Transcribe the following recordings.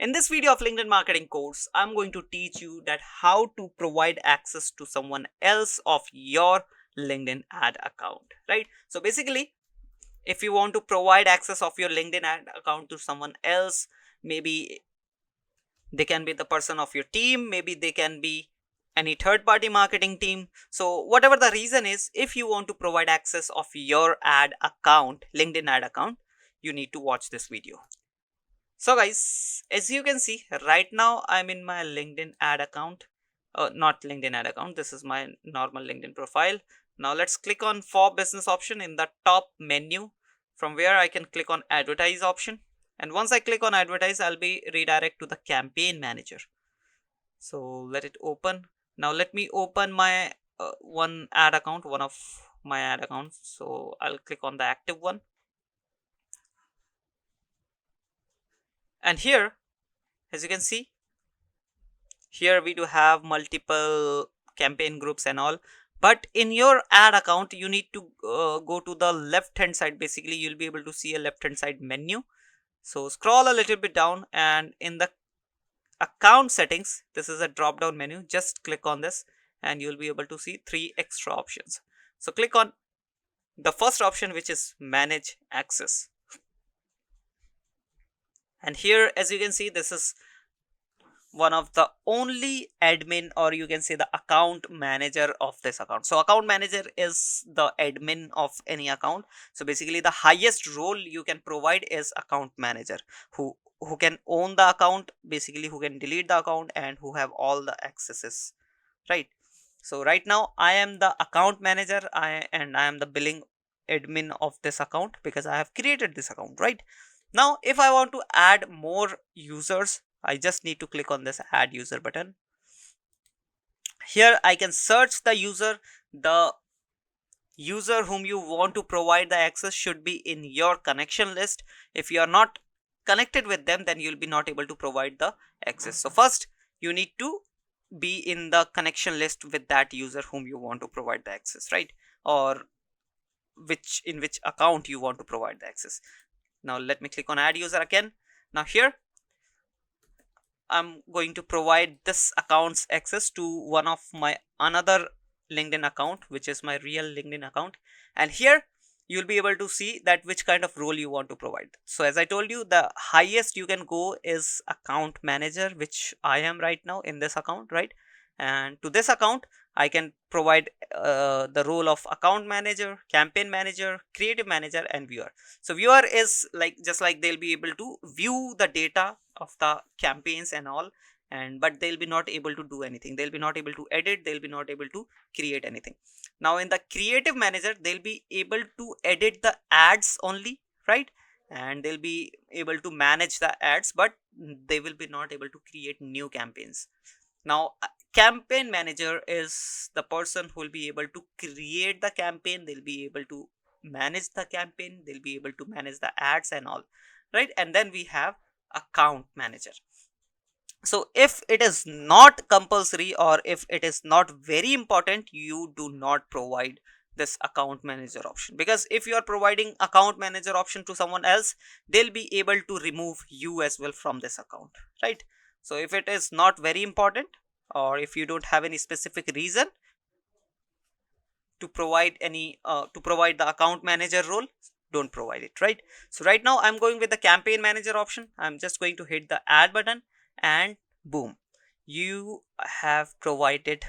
In this video of LinkedIn marketing course, I'm going to teach you that how to provide access to someone else of your LinkedIn ad account, right? So basically, if you want to provide access of your LinkedIn ad account to someone else, maybe they can be the person of your team, maybe they can be any third party marketing team. So whatever the reason is, if you want to provide access of your ad account, LinkedIn ad account, you need to watch this video. So guys, as you can see right now, I'm in my LinkedIn ad account. Not LinkedIn ad account, this is my normal LinkedIn profile. Now let's click on for business option in the top menu, from where I can click on advertise option. And once I click on advertise, I'll be redirect to the campaign manager. So let it open. Now let me open my one ad account, one of my ad accounts. So I'll click on the active one. And here, as you can see, here we do have multiple campaign groups and all, but in your ad account you need to go to the left hand side. Basically you'll be able to see a left hand side menu. So scroll a little bit down, and in the account settings, this is a drop down menu. Just click on this and you'll be able to see three extra options. So click on the first option, which is manage access. And here, as you can see, this is one of the only admin, or you can say the account manager of this account. So account manager is the admin of any account. So basically the highest role you can provide is account manager, who can own the account, basically who can delete the account and who have all the accesses, right? So right now I am the account manager, and I am the billing admin of this account because I have created this account, right? Now if I want to add more users, I just need to click on this add user button. Here I can search the user. The user whom you want to provide the access should be in your connection list. If you are not connected with them, then you'll be not able to provide the access. So first you need to be in the connection list with that user whom you want to provide the access, right? Or which account you want to provide the access. Now let me click on add user again. Now here I'm going to provide this account's access to one of my another LinkedIn account, which is my real LinkedIn account. And here you'll be able to see that which kind of role you want to provide. So as I told you, the highest you can go is account manager, which I am right now in this account, right? And to this account I can provide the role of account manager, campaign manager, creative manager, and viewer. So viewer is like just like they'll be able to view the data of the campaigns and all, and but they'll be not able to do anything. They'll be not able to edit, they'll be not able to create anything. Now in the creative manager, they'll be able to edit the ads only, right? And they'll be able to manage the ads, but they will be not able to create new campaigns. Now campaign manager is the person who will be able to create the campaign, they'll be able to manage the campaign, they'll be able to manage the ads and all, right? And then we have account manager. So if it is not compulsory, or if it is not very important, you do not provide this account manager option, because if you are providing account manager option to someone else, they'll be able to remove you as well from this account, right? So if it is not very important, or if you don't have any specific reason to provide any to provide the account manager role, don't provide it, right? So right now I'm going with the campaign manager option. I'm just going to hit the add button, and boom, you have provided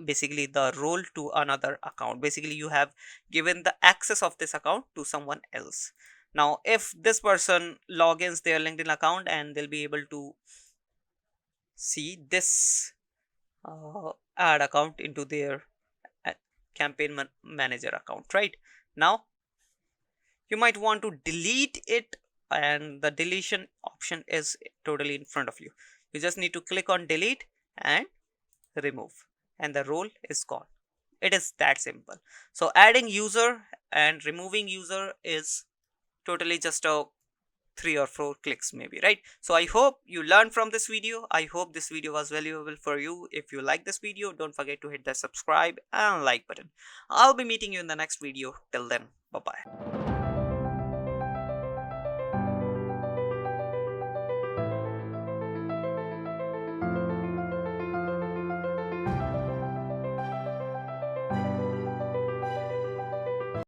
basically the role to another account. Basically you have given the access of this account to someone else. Now if this person logins their LinkedIn account, and they'll be able to see this ad account into their uh, campaign manager account, right? Now you might want to delete it, and the deletion option is totally in front of you. You just need to click on delete and remove, and the role is gone. It is that simple. So adding user and removing user is totally just a 3 or 4 clicks maybe, right? So I hope you learned from this video. I hope this video was valuable for you. If you like this video, don't forget to hit the subscribe and like button. I'll be meeting you in the next video. Till then, bye bye.